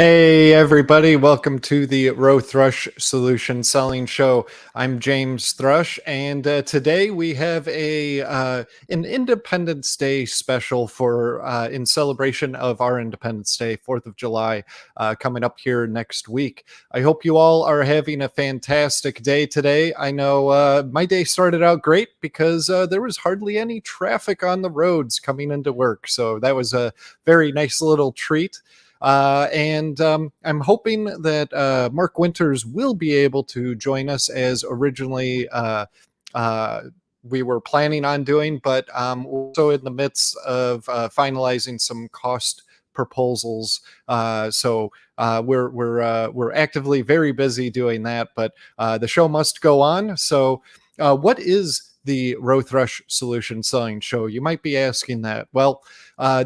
Hey everybody, welcome to the Rowe-Thrush Solution Selling Show. I'm James Thrush, and today we have an Independence Day special for in celebration of our Independence Day, 4th of July, coming up here next week. I hope you all are having a fantastic day today. I know my day started out great because there was hardly any traffic on the roads coming into work, so that was a very nice little treat. And I'm hoping that Mark Winters will be able to join us as originally uh, we were planning on doing, but we're also in the midst of finalizing some cost proposals. We're actively very busy doing that, but the show must go on. So, what is the Rowe-Thrush Solution Selling Show? You might be asking that. Well,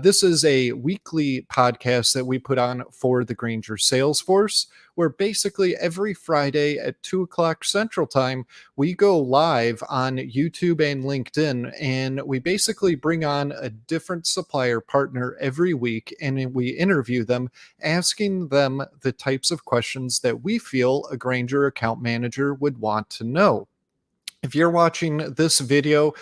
this is a weekly podcast that we put on for the Grainger sales force, where basically every Friday at 2 o'clock Central Time, we go live on YouTube and LinkedIn, and we basically bring on a different supplier partner every week, and we interview them, asking them the types of questions that we feel a Grainger account manager would want to know. If you're watching this video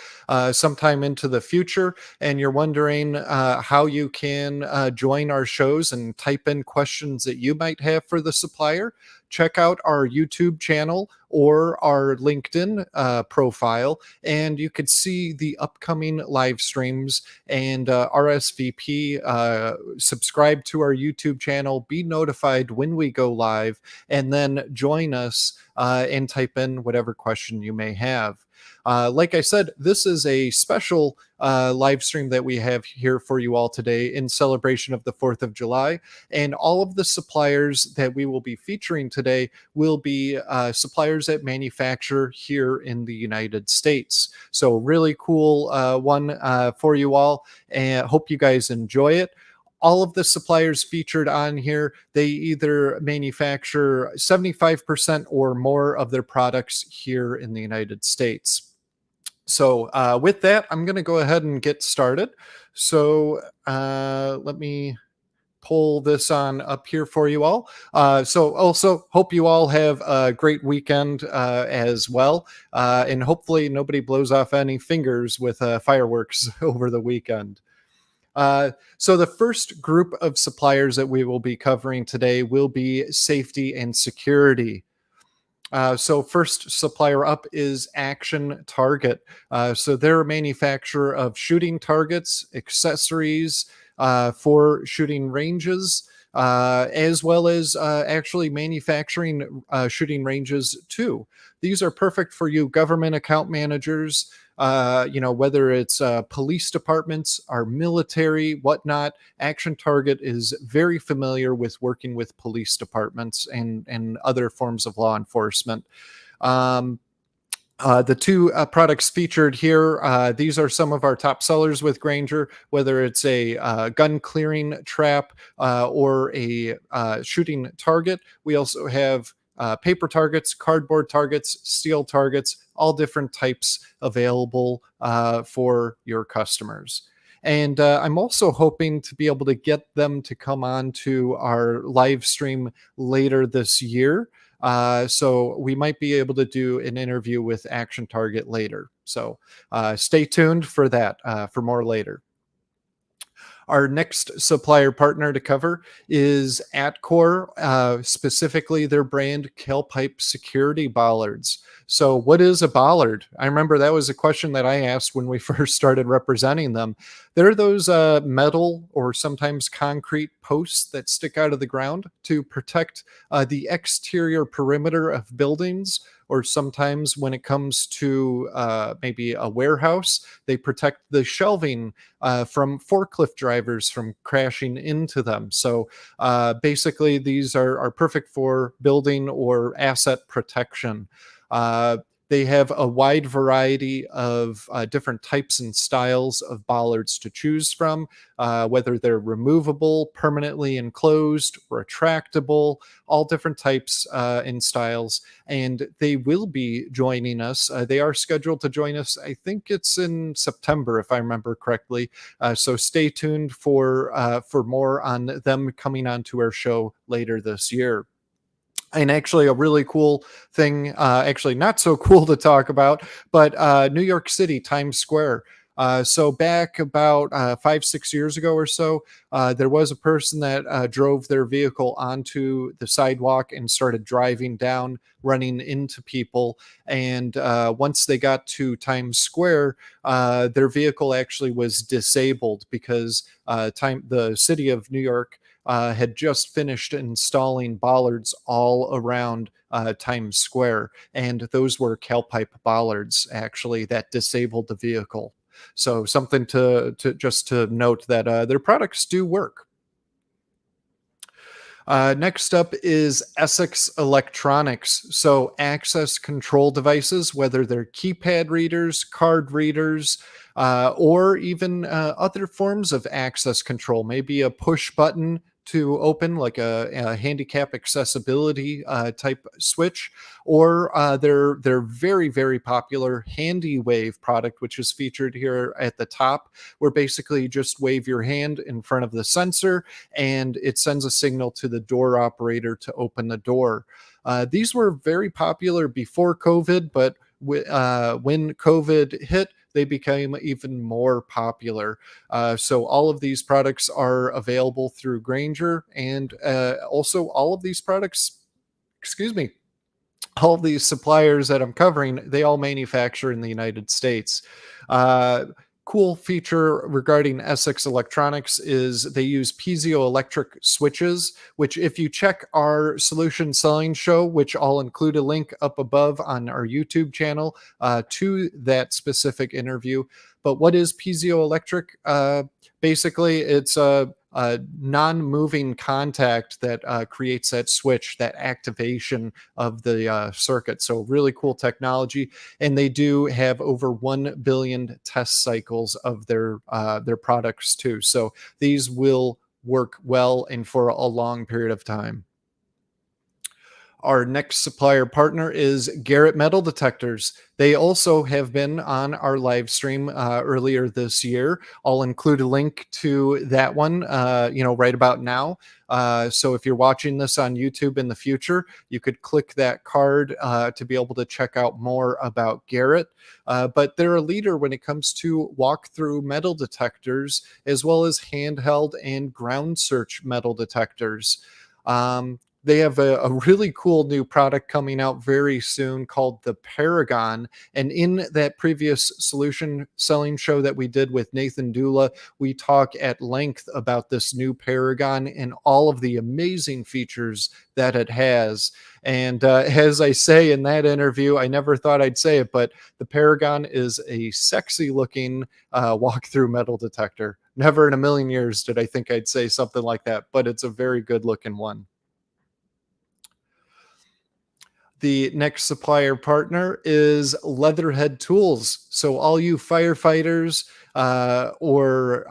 sometime into the future and you're wondering how you can join our shows and type in questions that you might have for the supplier, check out our YouTube channel or our LinkedIn profile, and you could see the upcoming live streams and RSVP. Subscribe to our YouTube channel, be notified when we go live, and then join us and type in whatever question you may have. Like I said, this is a special live stream that we have here for you all today in celebration of the 4th of July. And all of the suppliers that we will be featuring today will be suppliers that manufacture here in the United States. So really cool one for you all, and hope you guys enjoy it. All of the suppliers featured on here, they either manufacture 75% or more of their products here in the United States. So with that, I'm going to go ahead and get started. So let me pull this on up here for you all. So also hope you all have a great weekend as well. And hopefully nobody blows off any fingers with fireworks over the weekend. So the first group of suppliers that we will be covering today will be safety and security. So first supplier up is Action Target. So they're a manufacturer of shooting targets, accessories for shooting ranges, as well as actually manufacturing shooting ranges too. These are perfect for you government account managers, whether it's police departments or military, whatnot. Action Target is very familiar with working with police departments and other forms of law enforcement. The two products featured here, these are some of our top sellers with Grainger, whether it's a gun clearing trap or a shooting target. We also have paper targets, cardboard targets, steel targets, all different types available for your customers. And I'm also hoping to be able to get them to come on to our live stream later this year. So we might be able to do an interview with Action Target later. So stay tuned for that, for more later. Our next supplier partner to cover is Atcor, specifically their brand Kelpipe security bollards. So what is a bollard? I remember that was a question that I asked when we first started representing them. They're those metal or sometimes concrete posts that stick out of the ground to protect the exterior perimeter of buildings, or sometimes when it comes to maybe a warehouse, they protect the shelving from forklift drivers from crashing into them. So basically, these are perfect for building or asset protection. They have a wide variety of different types and styles of bollards to choose from, whether they're removable, permanently enclosed, retractable, all different types and styles. And they will be joining us. They are scheduled to join us. I think it's in September, if I remember correctly. So stay tuned for more on them coming onto our show later this year. And actually, a really cool thing, actually not so cool to talk about, but New York City, Times Square. So back about 5, 6 years ago or so, there was a person that drove their vehicle onto the sidewalk and started driving down, running into people. And once they got to Times Square, their vehicle actually was disabled because the city of New York had just finished installing bollards all around Times Square, and those were Calpipe bollards actually that disabled the vehicle. So something to just to note that their products do work. Next up is Essex Electronics. So, access control devices, whether they're keypad readers, card readers, or even other forms of access control, maybe a push button to open, like a handicap accessibility type switch, or their very very popular Handy Wave product, which is featured here at the top, where basically you just wave your hand in front of the sensor and it sends a signal to the door operator to open the door. These were very popular before COVID, but when COVID hit, they became even more popular. So all of these products are available through Grainger, and also all of these products, excuse me, all of these suppliers that I'm covering, they all manufacture in the United States. Uh, Cool feature regarding Essex Electronics is they use piezoelectric switches, which if you check our solution selling show, which I'll include a link up above on our YouTube channel to that specific interview. But what is piezoelectric? Basically, it's a non-moving contact that creates that switch, that activation of the circuit. So really cool technology, and they do have over 1 billion test cycles of their products too. So these will work well and for a long period of time. Our next supplier partner is Garrett Metal Detectors. They also have been on our live stream earlier this year. I'll include a link to that one, right about now. So if you're watching this on YouTube in the future, you could click that card to be able to check out more about Garrett. But they're a leader when it comes to walk-through metal detectors, as well as handheld and ground search metal detectors. They have a really cool new product coming out very soon called the Paragon. And in that previous solution selling show that we did with Nathan Dula, we talk at length about this new Paragon and all of the amazing features that it has. And as I say in that interview, I never thought I'd say it, but the Paragon is a sexy looking walk-through metal detector. Never in a million years did I think I'd say something like that, but it's a very good looking one. The next supplier partner is Leatherhead Tools. So all you firefighters or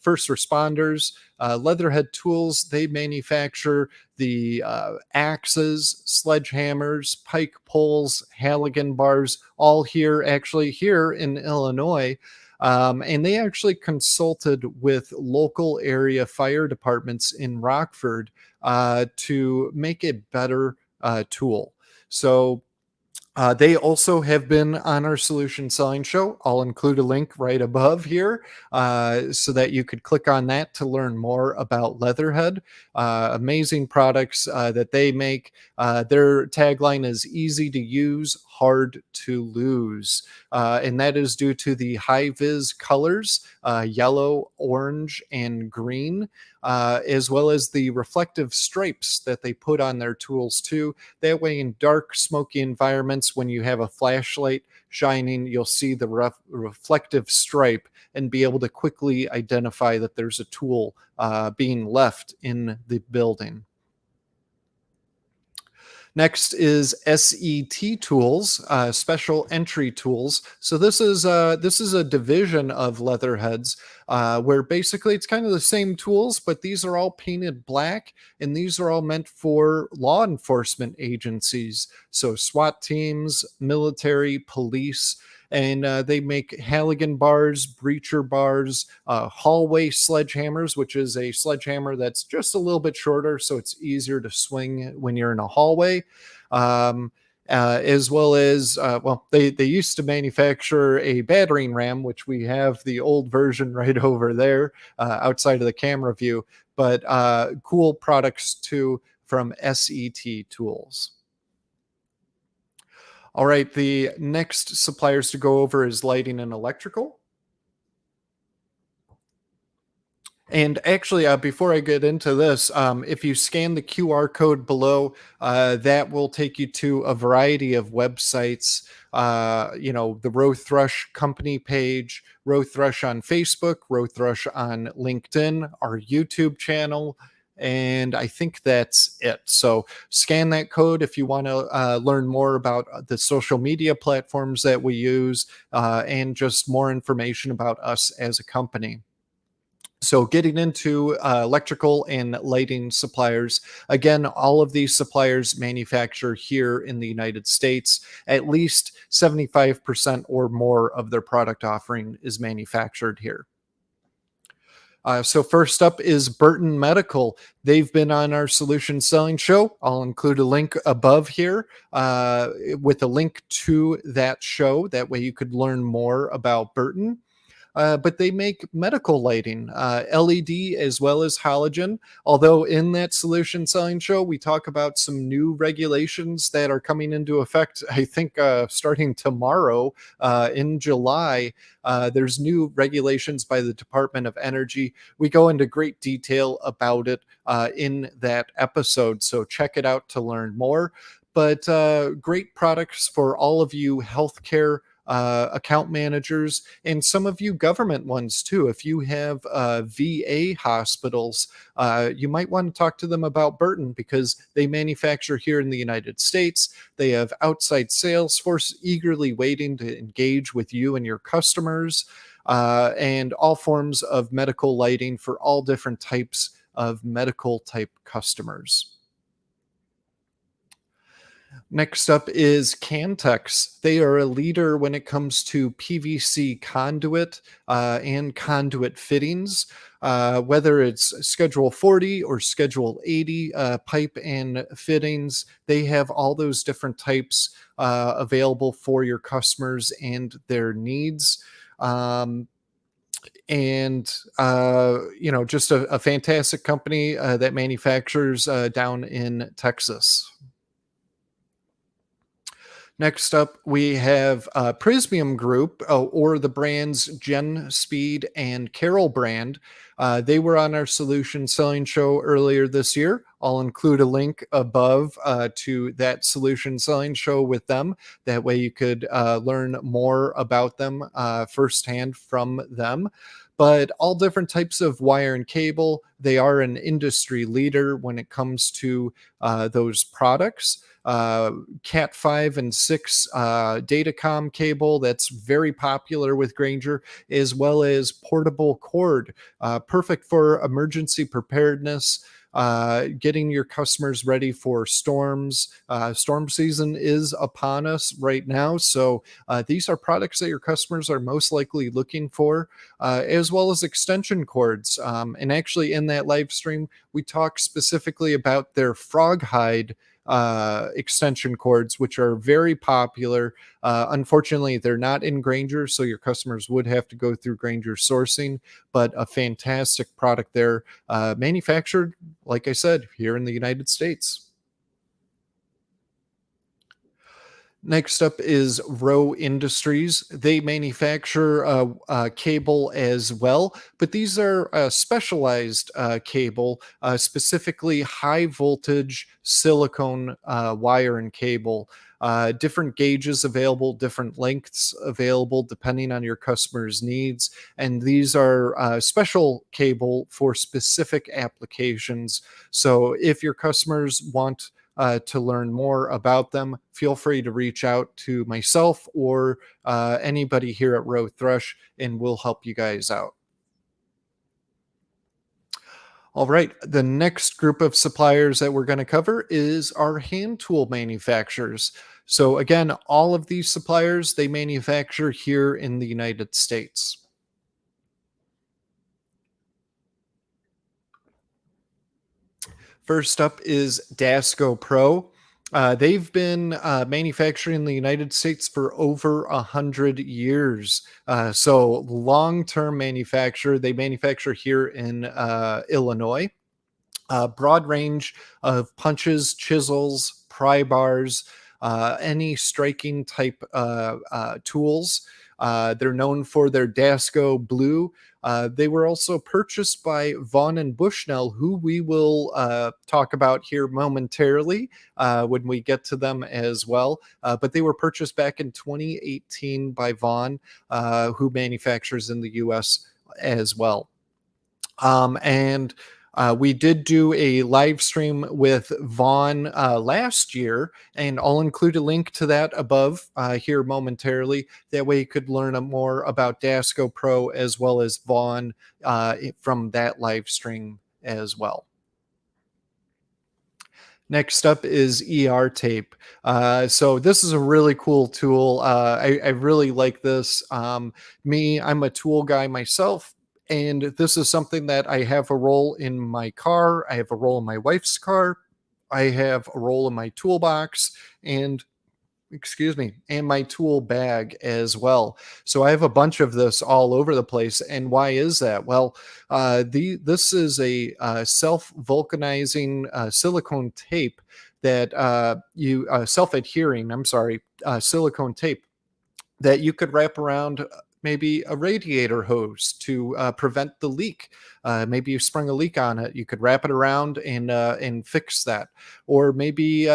first responders, Leatherhead Tools, they manufacture the axes, sledgehammers, pike poles, Halligan bars, all here in Illinois. And they actually consulted with local area fire departments in Rockford to make a better tool. So they also have been on our solution selling show. I'll include a link right above here so that you could click on that to learn more about Leatherhead. Amazing products that they make. Their tagline is easy to use, hard to lose. And that is due to the high vis colors, yellow, orange, and green, as well as the reflective stripes that they put on their tools too. That way, in dark, smoky environments, when you have a flashlight shining, you'll see the reflective stripe and be able to quickly identify that there's a tool being left in the building. Next is SET Tools, Special Entry Tools. So this is a division of Leatherheads where basically it's kind of the same tools, but these are all painted black, and these are all meant for law enforcement agencies. So SWAT teams, military, police. And they make Halligan bars, breacher bars, hallway sledgehammers, which is a sledgehammer that's just a little bit shorter, so it's easier to swing when you're in a hallway. Um, as well as well, they used to manufacture a battering ram, which we have the old version right over there outside of the camera view, but cool products too from SET Tools. All right, the next suppliers to go over is lighting and electrical. And actually, before I get into this, if you scan the QR code below, that will take you to a variety of websites. The Rowe-Thrush company page, Rowe-Thrush on Facebook, Rowe-Thrush on LinkedIn, our YouTube channel, and I think that's it. So scan that code if you want to learn more about the social media platforms that we use and just more information about us as a company. So, getting into electrical and lighting suppliers, again, all of these suppliers manufacture here in the United States. At least 75% or more of their product offering is manufactured here. So first up is Burton Medical. They've been on our solution selling show. I'll include a link above here with a link to that show. That way you could learn more about Burton. But they make medical lighting, LED as well as halogen. Although in that solution selling show, we talk about some new regulations that are coming into effect, I think, starting tomorrow in July. There's new regulations by the Department of Energy. We go into great detail about it in that episode, so check it out to learn more. But great products for all of you healthcare account managers and some of you government ones too. If you have VA hospitals, you might want to talk to them about Burton because they manufacture here in the United States. They have outside sales force eagerly waiting to engage with you and your customers, and all forms of medical lighting for all different types of medical type customers. Next up is Cantex. They are a leader when it comes to PVC conduit and conduit fittings, whether it's Schedule 40 or Schedule 80 pipe and fittings. They have all those different types available for your customers and their needs. Just a fantastic company that manufactures down in Texas. Next up, we have Prismium Group, or the brands Gen Speed and Carroll brand. They were on our solution selling show earlier this year. I'll include a link above to that solution selling show with them. That way you could learn more about them firsthand from them. But all different types of wire and cable. They are an industry leader when it comes to those products. Cat 5 and 6 datacom cable that's very popular with Grainger, as well as portable cord, perfect for emergency preparedness, getting your customers ready for storms. Storm season is upon us right now, so these are products that your customers are most likely looking for, as well as extension cords. And actually in that live stream, we talk specifically about their frog hide extension cords, which are very popular. Unfortunately, they're not in Grainger, so your customers would have to go through Grainger sourcing, but a fantastic product there, manufactured, like I said, here in the United States. Next up is Rowe Industries. They manufacture cable as well, but these are specialized cable, specifically high voltage silicone wire and cable. Different gauges available, different lengths available depending on your customer's needs. And these are special cable for specific applications. So if your customers want to learn more about them, feel free to reach out to myself or anybody here at Rowe-Thrush, and we'll help you guys out. All right, the next group of suppliers that we're going to cover is our hand tool manufacturers. So again, all of these suppliers, they manufacture here in the United States. First up is Dasco Pro. They've been manufacturing in the United States for over 100 years. So long-term manufacturer. They manufacture here in Illinois. Broad range of punches, chisels, pry bars, any striking type tools. They're known for their Dasco Blue. They were also purchased by Vaughan and Bushnell, who we will talk about here momentarily when we get to them as well. But they were purchased back in 2018 by Vaughan, who manufactures in the US as well. And we did do a live stream with Vaughn last year, and I'll include a link to that above here momentarily. That way you could learn more about Dasco Pro as well as Vaughn from that live stream as well. Next up is ER tape. So this is a really cool tool. I really like this. I'm a tool guy myself, and this is something that I have a role in my car. I have a role in my wife's car. I have a role in my toolbox, and excuse me, and my tool bag as well. So I have a bunch of this all over the place. And why is that? Well, this is a self-vulcanizing silicone tape that you self-adhering. I'm sorry, silicone tape that you could wrap around maybe a radiator hose to prevent the leak. Maybe you sprung a leak on it. You could wrap it around and fix that. Or maybe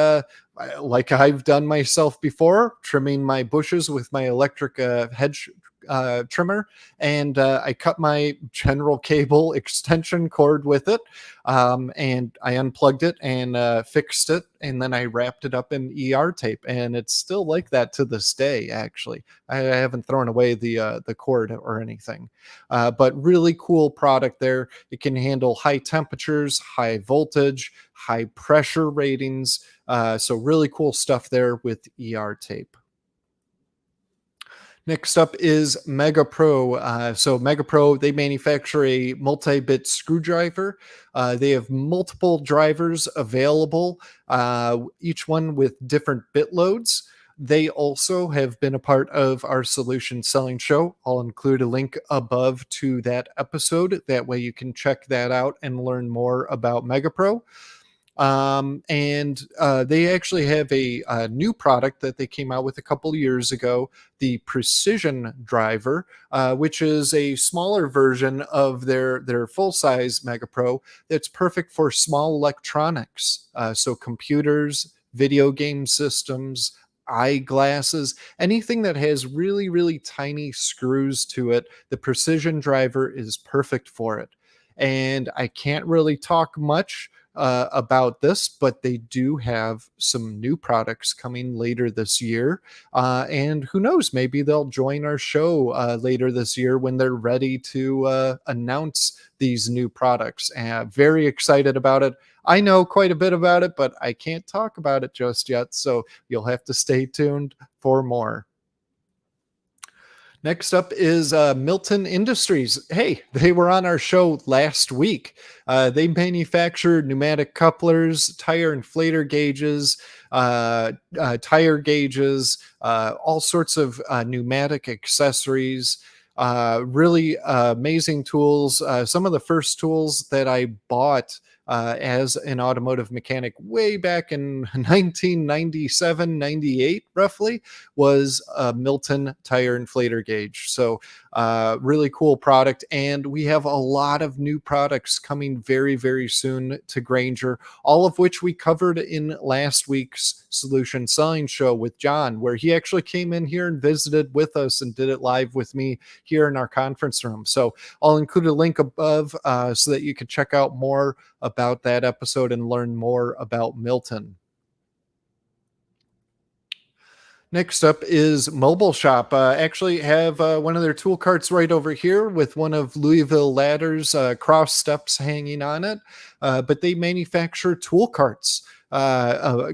like I've done myself before, trimming my bushes with my electric hedge trimmer, and I cut my general cable extension cord with it, and I unplugged it and fixed it, and then I wrapped it up in ER tape, and it's still like that to this day. Actually, I haven't thrown away the cord or anything, but really cool product there. It can handle high temperatures, high voltage, high pressure ratings. So really cool stuff there with ER tape. Next up is Mega Pro. So Mega Pro, they manufacture a multi-bit screwdriver. They have multiple drivers available, each one with different bit loads. They also have been a part of our solution selling show. I'll include a link above to that episode. That way you can check that out and learn more about Mega Pro. And they actually have a new product that they came out with a couple years ago, the Precision Driver, which is a smaller version of their full-size Mega Pro that's perfect for small electronics, so computers, video game systems, eyeglasses, anything that has really, really tiny screws to it. The Precision Driver is perfect for it. And I can't really talk much about this, but they do have some new products coming later this year. And who knows, maybe they'll join our show later this year when they're ready to announce these new products. And very excited about it. I know quite a bit about it, but I can't talk about it just yet. So you'll have to stay tuned for more. Next up is Milton Industries. Hey, they were on our show last week. They manufacture pneumatic couplers, tire inflator gauges, tire gauges, all sorts of pneumatic accessories. Really amazing tools. Some of the first tools that I bought as an automotive mechanic way back in 1997, 98, roughly, was a Milton tire inflator gauge. So really cool product. And we have a lot of new products coming very, very soon to Grainger, all of which we covered in last week's solution selling show with John, where he actually came in here and visited with us and did it live with me here in our conference room. So I'll include a link above so that you can check out more about that episode and learn more about Milton. Next up is Mobile Shop. Actually, have one of their tool carts right over here with one of Louisville Ladder's cross steps hanging on it. But they manufacture tool carts,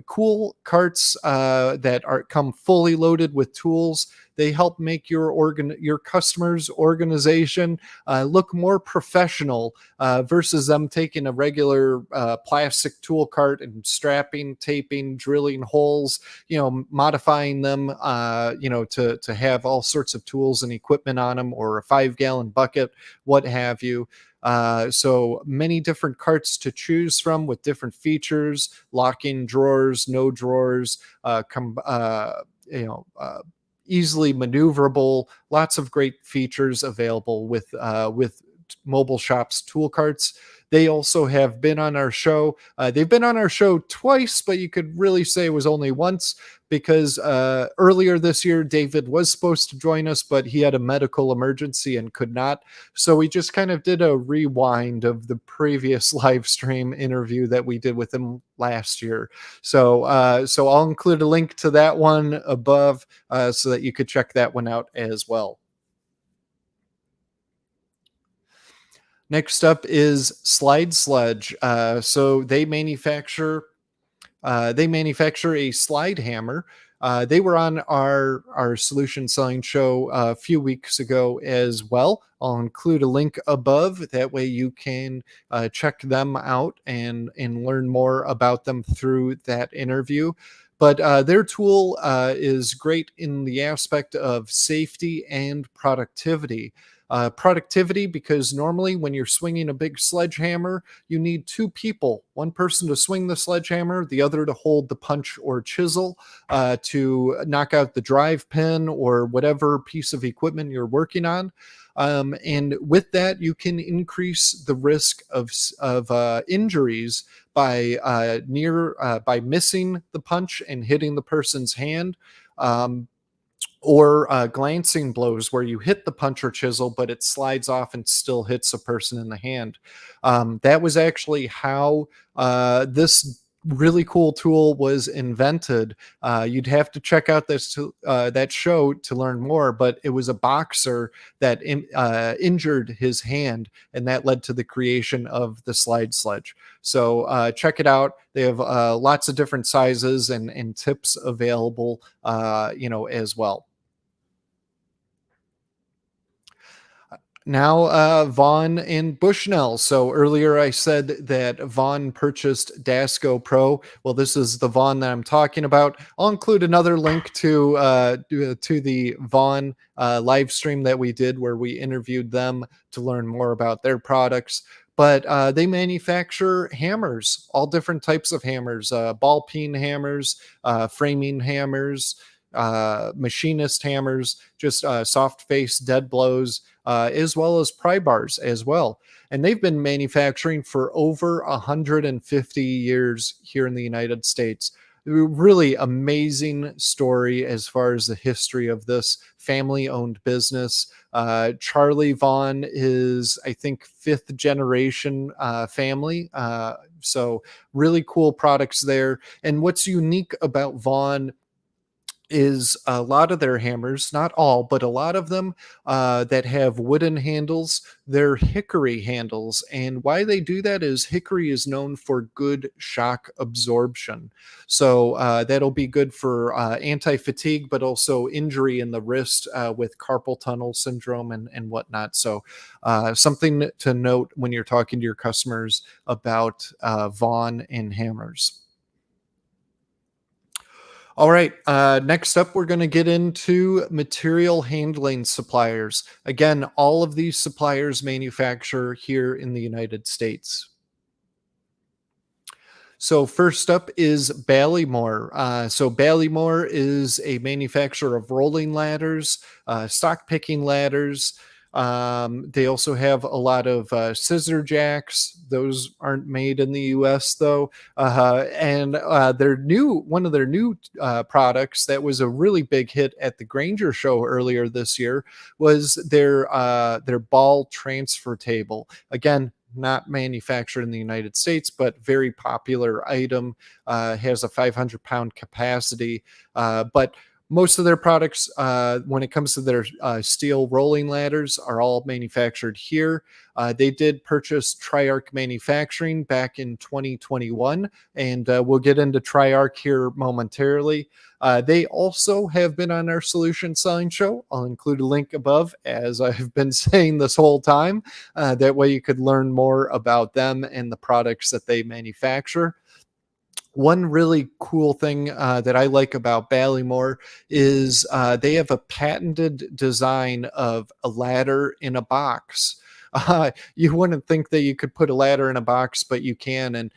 cool carts that are come fully loaded with tools. They help make your customers' organization look more professional versus them taking a regular plastic tool cart and strapping, taping, drilling holes, modifying them, to have all sorts of tools and equipment on them, or a 5 gallon bucket, what have you. So many different carts to choose from with different features: locking drawers, no drawers, you know, easily maneuverable. Lots of great features available with Mobile Shop's tool carts. They also have been on our show. They've been on our show twice, but you could really say it was only once, because earlier this year, David was supposed to join us, but he had a medical emergency and could not. So we just kind of did a rewind of the previous live stream interview that we did with him last year. So I'll include a link to that one above so that you could check that one out as well. Next up is Slide Sledge. So they manufacture a slide hammer. They were on our solution selling show a few weeks ago as well. I'll include a link above. That way you can check them out and learn more about them through that interview. But their tool is great in the aspect of safety and productivity. Productivity, because normally when you're swinging a big sledgehammer, you need two people: one person to swing the sledgehammer, the other to hold the punch or chisel to knock out the drive pin or whatever piece of equipment you're working on. And with that, you can increase the risk of injuries by missing the punch and hitting the person's hand. Or glancing blows where you hit the punch or chisel, but it slides off and still hits a person in the hand. That was actually how this really cool tool was invented. You'd have to check out that show to learn more, but it was a boxer that injured his hand, and that led to the creation of the slide sledge. So check it out. They have lots of different sizes and tips available, as well. Now, Vaughn and Bushnell. So earlier I said that Vaughn purchased Dasco Pro. Well, this is the Vaughn that I'm talking about. I'll include another link to the Vaughn live stream that we did, where we interviewed them to learn more about their products. But they manufacture hammers, all different types of hammers: ball peen hammers, framing hammers, machinist hammers, just soft face dead blows, as well as pry bars as well. And they've been manufacturing for over 150 years here in the United States. Really amazing story as far as the history of this family owned business. Charlie Vaughn is, I think, fifth generation family. So really cool products there. And what's unique about Vaughn is a lot of their hammers, not all, but a lot of them that have wooden handles, they're hickory handles. And why they do that is hickory is known for good shock absorption. So that'll be good for anti-fatigue, but also injury in the wrist with carpal tunnel syndrome and whatnot. So something to note when you're talking to your customers about Vaughn and hammers. All right. Next up, we're going to get into material handling suppliers. Again, all of these suppliers manufacture here in the United States. So first up is Ballymore. So Ballymore is a manufacturer of rolling ladders, stock picking ladders. They also have a lot of scissor jacks. Those aren't made in the U.S. though. And one of their new products that was a really big hit at the Grainger show earlier this year was their ball transfer table. Again, not manufactured in the United States, but very popular item. Has a 500-pound capacity, but Most of their products, when it comes to their steel rolling ladders, are all manufactured here. They did purchase Triarch Manufacturing back in 2021, and we'll get into Triarch here momentarily. They also have been on our solution selling show. I'll include a link above, as I've been saying this whole time. That way you could learn more about them and the products that they manufacture. One really cool thing that I like about Ballymore is they have a patented design of a ladder in a box. You wouldn't think that you could put a ladder in a box, but you can. And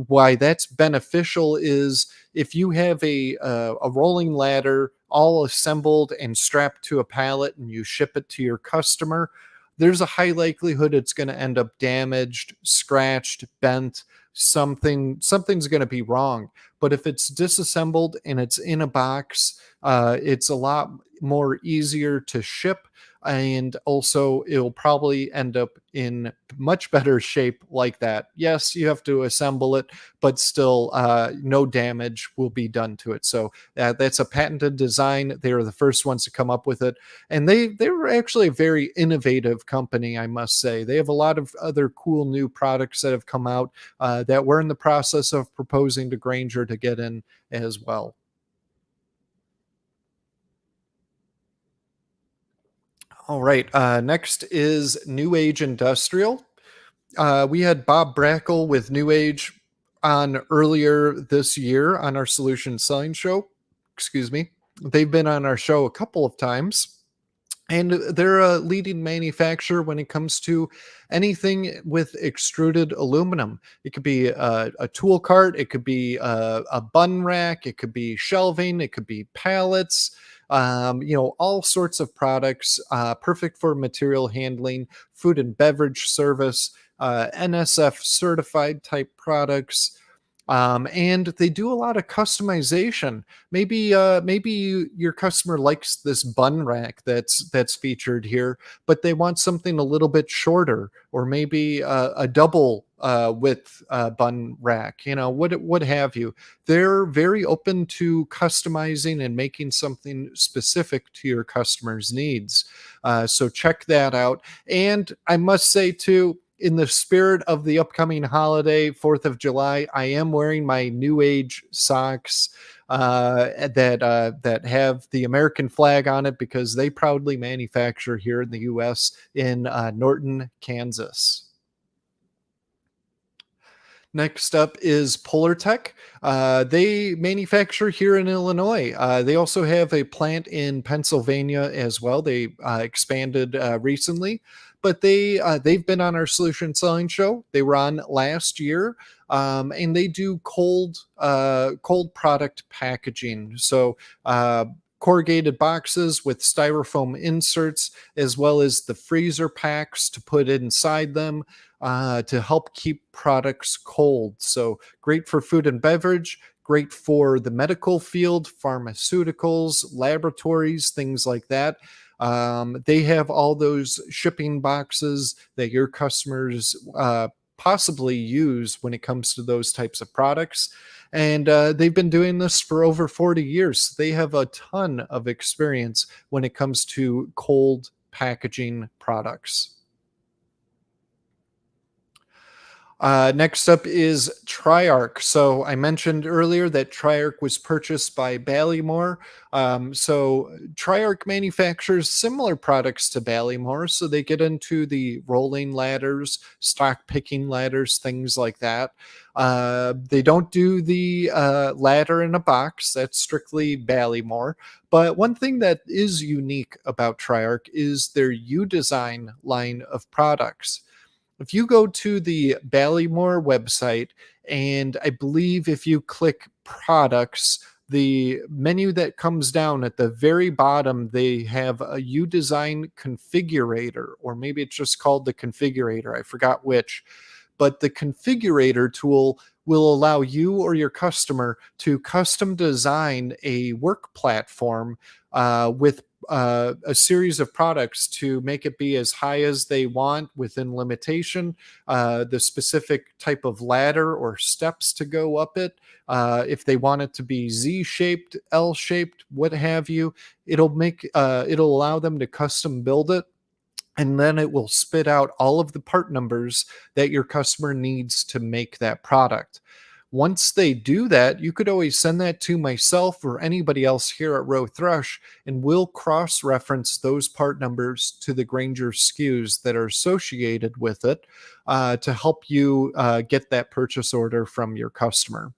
why that's beneficial is if you have a rolling ladder all assembled and strapped to a pallet and you ship it to your customer, there's a high likelihood it's going to end up damaged, scratched, bent. Something's going to be wrong. But if it's disassembled and it's in a box, it's a lot more easier to ship, and also it'll probably end up in much better shape like that. Yes, you have to assemble it, but still, no damage will be done to it. So that's a patented design. They were the first ones to come up with it, and they were actually a very innovative company, I must say. They have a lot of other cool new products that have come out that we're in the process of proposing to Grainger to get in as well. All right. Next is New Age Industrial. We had Bob Brackle with New Age on earlier this year on our solution selling show. Excuse me. They've been on our show a couple of times. And they're a leading manufacturer when it comes to anything with extruded aluminum. It could be a tool cart, it could be a bun rack, it could be shelving, it could be pallets. All sorts of products, perfect for material handling, food and beverage service, NSF certified type products. And they do a lot of customization. Maybe your customer likes this bun rack that's featured here, but they want something a little bit shorter, or maybe a double width bun rack. What have you. They're very open to customizing and making something specific to your customer's needs. So check that out. And I must say too, in the spirit of the upcoming holiday, 4th of July, I am wearing my New Age socks that have the American flag on it, because they proudly manufacture here in the U.S. in Norton, Kansas. Next up is Polartec. They manufacture here in Illinois. They also have a plant in Pennsylvania as well. They expanded recently, but they've been on our solution selling show. They were on last year, and they do cold product packaging. So. Corrugated boxes with styrofoam inserts, as well as the freezer packs to put inside them to help keep products cold. So great for food and beverage, great for the medical field, pharmaceuticals, laboratories, things like that. They have all those shipping boxes that your customers possibly use when it comes to those types of products. And they've been doing this for over 40 years. They have a ton of experience when it comes to cold packaging products. Next up is Triarch. So I mentioned earlier that Triarch was purchased by Ballymore. So Triarch manufactures similar products to Ballymore. So they get into the rolling ladders, stock picking ladders, things like that. They don't do the ladder in a box. That's strictly Ballymore. But one thing that is unique about Triarch is their U-Design line of products. If you go to the Ballymore website, and I believe if you click products, the menu that comes down at the very bottom, they have a U-Design configurator, or maybe it's just called the configurator. I forgot which. but the configurator tool will allow you or your customer to custom design a work platform with a series of products to make it be as high as they want within limitation, the specific type of ladder or steps to go up it. If they want it to be Z shaped, L shaped, what have you, it'll allow them to custom build it, and then it will spit out all of the part numbers that your customer needs to make that product. Once they do that, you could always send that to myself or anybody else here at Rowe-Thrush, and we'll cross reference those part numbers to the Grainger SKUs that are associated with it to help you get that purchase order from your customer.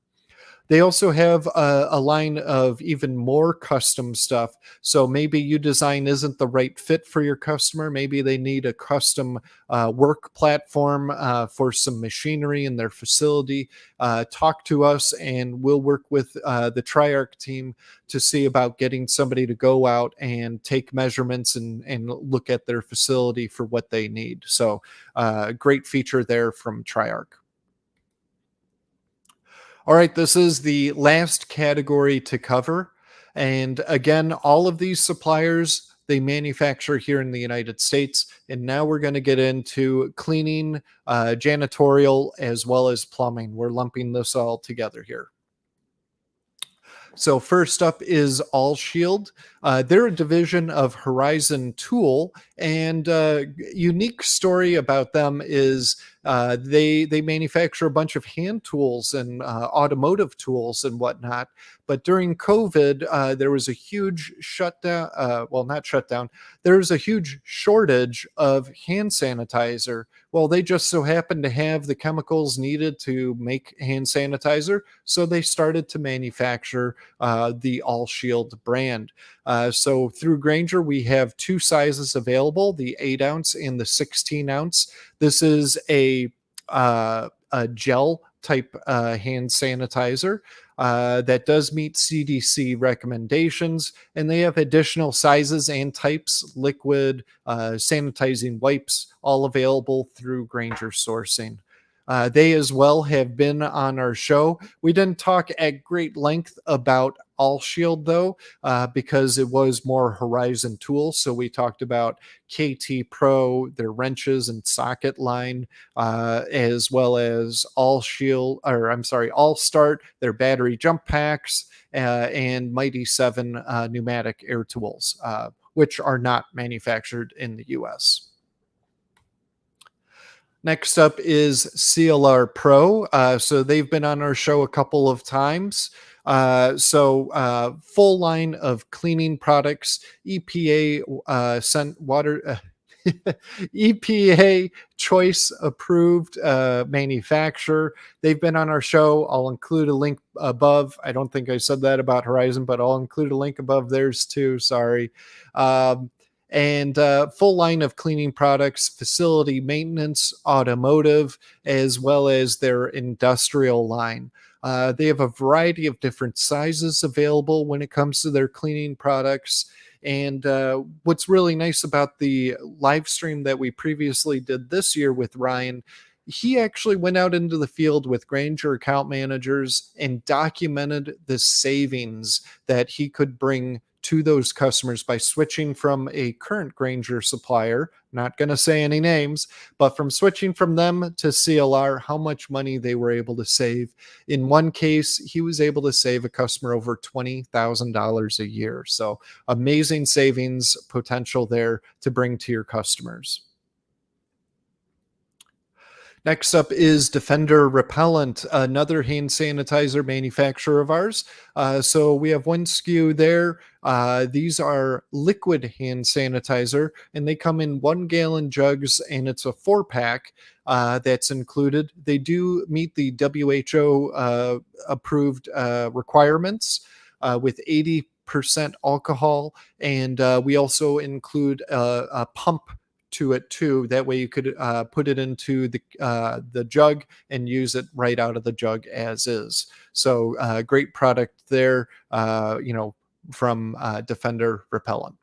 They also have a line of even more custom stuff. So maybe you design isn't the right fit for your customer. Maybe they need a custom work platform for some machinery in their facility. Talk to us, and we'll work with the Triarch team to see about getting somebody to go out and take measurements and look at their facility for what they need. So, great feature there from Triarch. All right, this is the last category to cover. And again, all of these suppliers, they manufacture here in the United States. And now we're going to get into cleaning, janitorial, as well as plumbing. We're lumping this all together here. So first up is All Shield. They're a division of Horizon Tool, and unique story about them is they manufacture a bunch of hand tools and automotive tools and whatnot. But during COVID, there was a huge shutdown. Well, not shutdown. There was a huge shortage of hand sanitizer. Well, they just so happened to have the chemicals needed to make hand sanitizer, so they started to manufacture the All Shield brand. So through Grainger, we have two sizes available: the 8-ounce and the 16-ounce. This is a gel type hand sanitizer that does meet CDC recommendations, and they have additional sizes and types, liquid, sanitizing wipes, all available through Grainger sourcing. They as well have been on our show. We didn't talk at great length about All Shield though, because it was more Horizon tools. So we talked about KT Pro, their wrenches and socket line, as well as All Shield, or I'm sorry, All Start, their battery jump packs, and Mighty 7 pneumatic air tools, which are not manufactured in the US. Next up is CLR Pro. So they've been on our show a couple of times. Full line of cleaning products, EPA sent water. EPA choice approved manufacturer. They've been on our show. I'll include a link above. I don't think I said that about Horizon, but I'll include a link above theirs too. Sorry. And full line of cleaning products, facility maintenance, automotive, as well as their industrial line. They have a variety of different sizes available when it comes to their cleaning products. And what's really nice about the live stream that we previously did this year with Ryan, he actually went out into the field with Grainger account managers and documented the savings that he could bring to those customers by switching from a current Grainger supplier, not going to say any names, but from switching from them to CLR, how much money they were able to save. In one case, he was able to save a customer over $20,000 a year. So amazing savings potential there to bring to your customers. Next up is Defender Repellent, another hand sanitizer manufacturer of ours. So we have one SKU there. These are liquid hand sanitizer, and they come in 1-gallon jugs, and it's a 4-pack that's included. They do meet the WHO approved requirements with 80% alcohol, and we also include a pump to it too. That way you could put it into the jug and use it right out of the jug as is. So great product there, from Defender Repellent.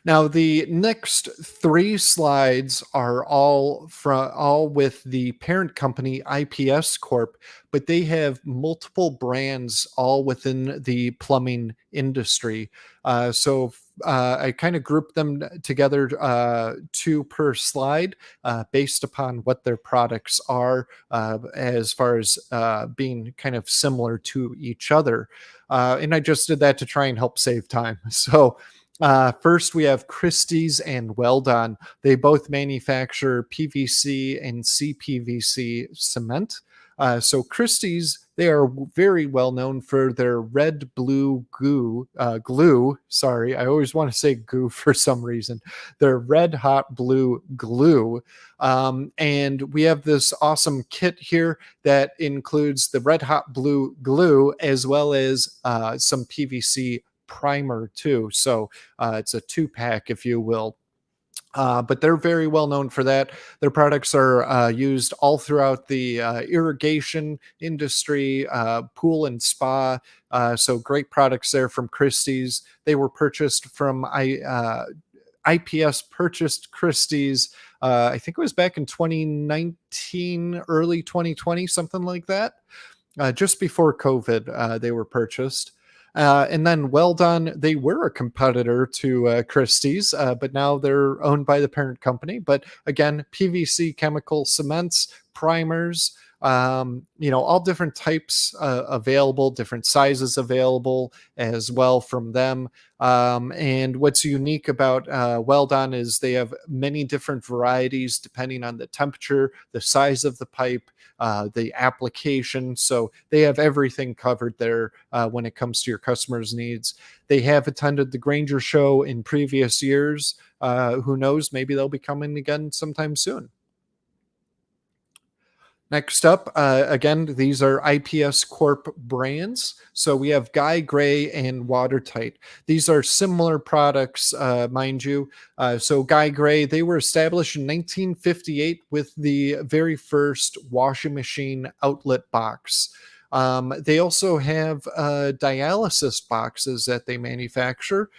Now, the next three slides are all with the parent company IPS Corp, but they have multiple brands all within the plumbing industry. I kind of grouped them together, two per slide, based upon what their products are, as far as being kind of similar to each other. And I just did that to try and help save time. First, we have Christie's and Well Done. They both manufacture PVC and CPVC cement. Christie's, they are very well known for their red blue glue. Sorry, I always want to say goo for some reason. Their red hot blue glue. And we have this awesome kit here that includes the red hot blue glue as well as some PVC primer too. It's a two pack, if you will. But they're very well known for that. Their products are used all throughout the irrigation industry, pool and spa. So great products there from Christie's. They were purchased from IPS purchased Christie's. I think it was back in 2019, early 2020, something like that. Just before COVID, they were purchased. And then Well Done, they were a competitor to Christie's, but now they're owned by the parent company. But again, PVC chemical cements, primers, all different types available, different sizes available as well from them. And what's unique about Well Done is they have many different varieties depending on the temperature, the size of the pipe, the application. So they have everything covered there when it comes to your customers' needs. They have attended the Grainger show in previous years. Who knows? Maybe they'll be coming again sometime soon. Next up, again, these are IPS Corp brands. So we have Guy Gray and Watertight. These are similar products, mind you. Guy Gray, they were established in 1958 with the very first washing machine outlet box. They also have dialysis boxes that they manufacture,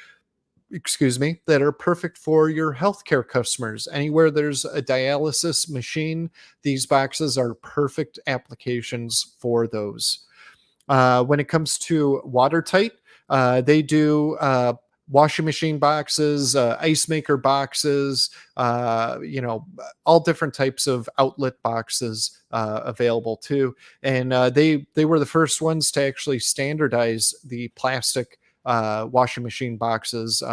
that are perfect for your healthcare customers. Anywhere there's a dialysis machine, these boxes are perfect applications for those. When it comes to Watertight, they do washing machine boxes, ice maker boxes, all different types of outlet boxes available too. And they were the first ones to actually standardize the plastic washing machine boxes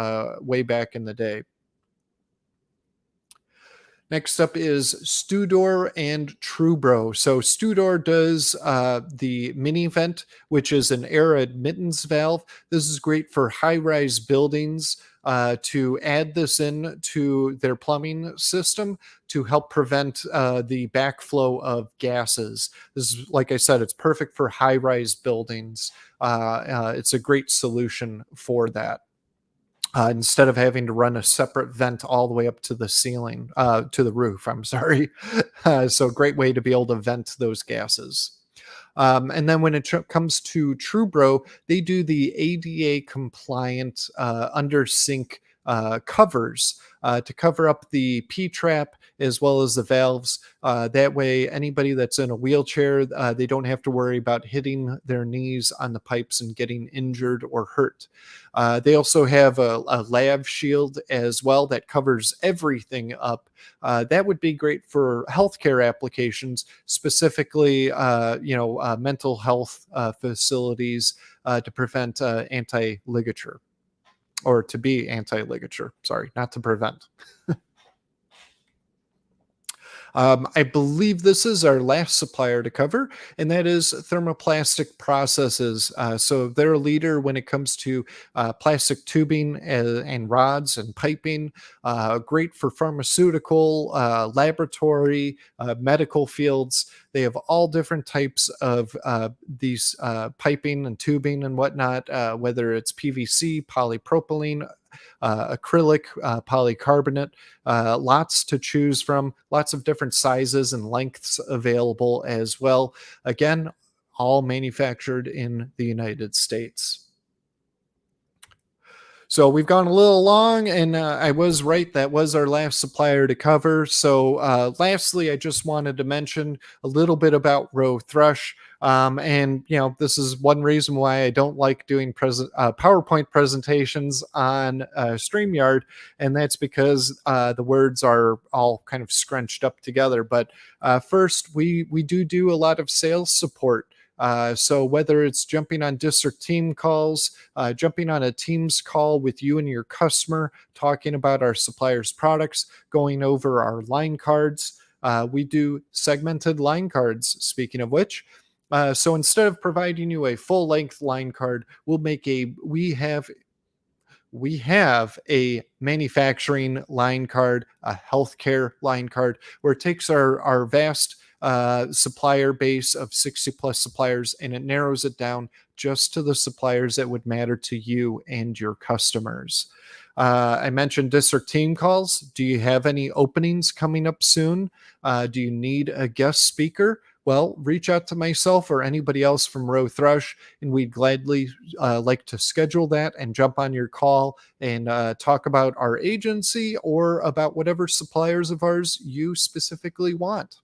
way back in the day. Next up is Studor and Trubro. So Studor does the mini vent, which is an air admittance valve. This is great for high-rise buildings to add this in to their plumbing system to help prevent the backflow of gases. This is, like I said, it's perfect for high-rise buildings. It's a great solution for that. Instead of having to run a separate vent all the way up to the ceiling, to the roof, I'm sorry. So great way to be able to vent those gases. And then when it comes to Trubro, they do the ADA compliant under sink covers to cover up the P-trap as well as the valves. That way, anybody that's in a wheelchair, they don't have to worry about hitting their knees on the pipes and getting injured or hurt. They also have a lav shield as well that covers everything up. That would be great for healthcare applications, specifically, mental health facilities to prevent anti-ligature. Or to be anti-ligature, sorry, not to prevent. I believe this is our last supplier to cover, and that is Thermoplastic Processes. So they're a leader when it comes to plastic tubing and rods and piping. Great for pharmaceutical, laboratory, medical fields. They have all different types of these piping and tubing and whatnot, whether it's PVC, polypropylene, acrylic, polycarbonate, lots to choose from, lots of different sizes and lengths available as well. Again, all manufactured in the United States. So we've gone a little long, and I was right. That was our last supplier to cover. So, lastly, I just wanted to mention a little bit about Rowe-Thrush. And this is one reason why I don't like doing PowerPoint presentations on StreamYard, and that's because the words are all kind of scrunched up together. But first, we do a lot of sales support. So whether it's jumping on district team calls, jumping on a Teams call with you and your customer, talking about our suppliers' products, going over our line cards. We do segmented line cards, speaking of which. So instead of providing you a full length line card, we have a manufacturing line card, a healthcare line card, where it takes our vast supplier base of 60 plus suppliers and it narrows it down just to the suppliers that would matter to you and your customers. I mentioned district team calls. Do you have any openings coming up soon? Do you need a guest speaker? Well, reach out to myself or anybody else from Rowe-Thrush, and we'd gladly like to schedule that and jump on your call and talk about our agency or about whatever suppliers of ours you specifically want.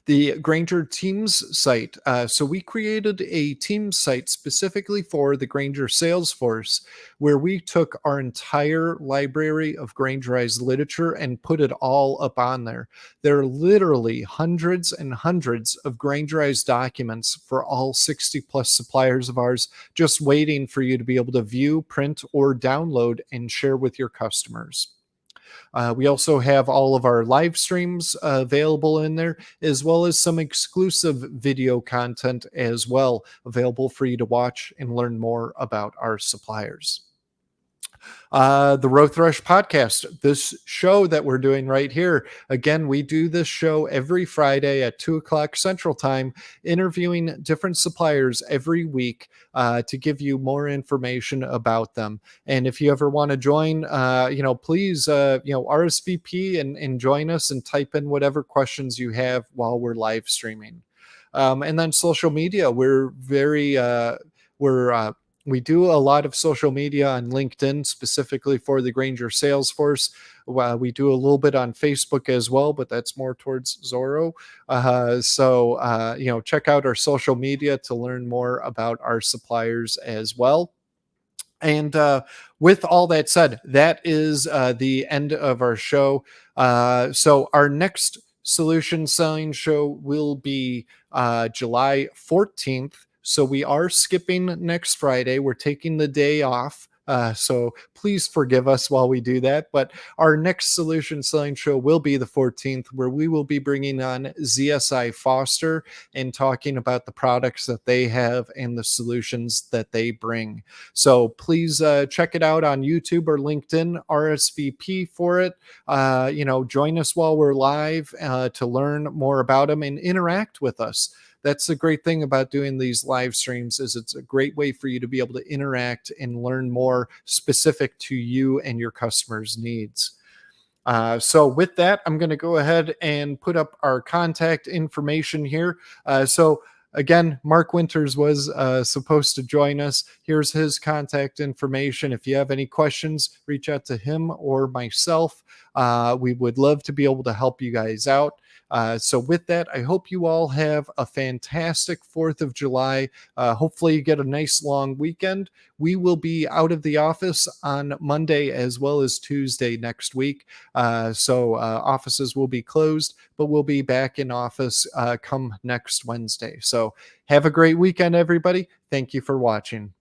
The Grainger Teams site. So we created a Teams site specifically for the Grainger sales force, where we took our entire library of Graingerized literature and put it all up on there. There are literally hundreds and hundreds of Graingerized documents for all 60 plus suppliers of ours, just waiting for you to be able to view, print, or download and share with your customers. We also have all of our live streams available in there, as well as some exclusive video content as well, available for you to watch and learn more about our suppliers. The Rowe-Thrush podcast, this show that we're doing right here. Again, we do this show every Friday at 2 o'clock Central Time, interviewing different suppliers every week to give you more information about them. And if you ever want to join, please, RSVP and join us and type in whatever questions you have while we're live streaming. And then social media, we do a lot of social media on LinkedIn, specifically for the Grainger sales force. We do a little bit on Facebook as well, but that's more towards Zorro. Check out our social media to learn more about our suppliers as well. And with all that said, that is the end of our show. So our next solution selling show will be July 14th. So we are skipping next Friday. We're taking the day off. So please forgive us while we do that. But our next solution selling show will be the 14th, where we will be bringing on ZSI Foster and talking about the products that they have and the solutions that they bring. So please check it out on YouTube or LinkedIn, RSVP for it. Join us while we're live to learn more about them and interact with us. That's the great thing about doing these live streams, is it's a great way for you to be able to interact and learn more specific to you and your customers' needs. So with that, I'm going to go ahead and put up our contact information here. So again, Mark Winters was supposed to join us. Here's his contact information. If you have any questions, reach out to him or myself. We would love to be able to help you guys out. So with that, I hope you all have a fantastic 4th of July. Hopefully you get a nice long weekend. We will be out of the office on Monday as well as Tuesday next week. So offices will be closed, but we'll be back in office come next Wednesday. So have a great weekend, everybody. Thank you for watching.